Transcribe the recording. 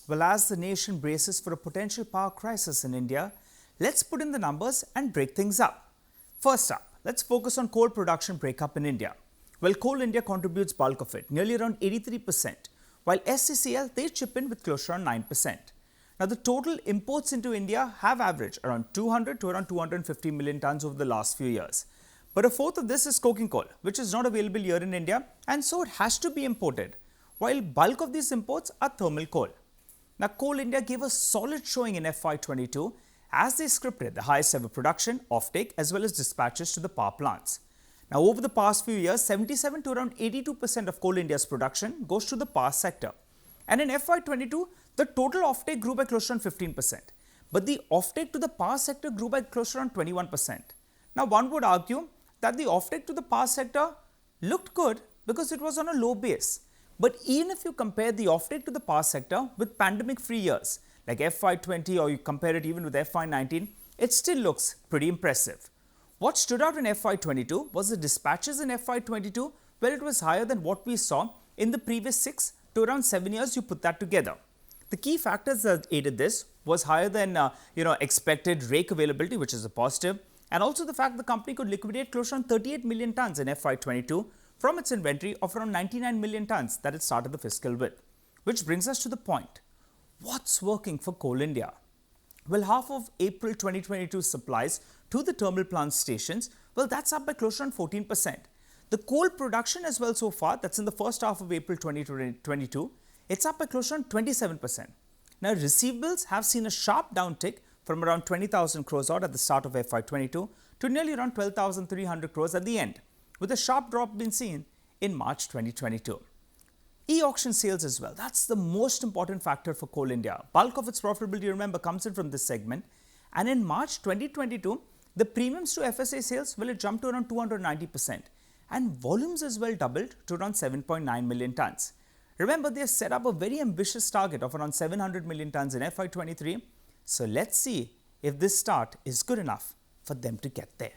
Well, as the nation braces for a potential power crisis in India, let's put in the numbers and break things up. First up, let's focus on coal production breakup in India. Well, Coal India contributes bulk of it, nearly around 83%, while SCCL, they chip in with close to around 9%. Now, the total imports into India have averaged around 200 to around 250 million tons over the last few years. But a fourth of this is coking coal, which is not available here in India, and so it has to be imported, while bulk of these imports are thermal coal. Now, Coal India gave a solid showing in FY22 as they scripted the highest ever production, offtake, as well as dispatches to the power plants. Now, over the past few years, 77 to around 82% of Coal India's production goes to the power sector. And in FY22, the total offtake grew by close to around 15%. But the offtake to the power sector grew by close to around 21%. Now, one would argue that the offtake to the power sector looked good because it was on a low base. But even if you compare the offtake to the power sector with pandemic-free years like FY20 or you compare it even with FY19, it still looks pretty impressive. What stood out in FY22 was the dispatches in FY22 where it was higher than what we saw in the previous 6 to around 7 years you put that together. The key factors that aided this was higher than expected rake availability, which is a positive, and also the fact the company could liquidate close to around 38 million tons in FY22 from its inventory of around 99 million tons that it started the fiscal with. Which brings us to the point. What's working for Coal India? Well, half of April 2022 supplies to the thermal plant stations, well, that's up by close to around 14%. The coal production as well so far, that's in the first half of April 2022, it's up by close to around 27%. Now, receivables have seen a sharp downtick from around 20,000 crores odd at the start of FY22 to nearly around 12,300 crores at the end, with a sharp drop being seen in March 2022. E-auction sales as well, that's the most important factor for Coal India. Bulk of its profitability, remember, comes in from this segment. And in March 2022, the premiums to FSA sales, well, it jumped to around 290%. And volumes as well doubled to around 7.9 million tons. Remember, they have set up a very ambitious target of around 700 million tons in FY23. So let's see if this start is good enough for them to get there.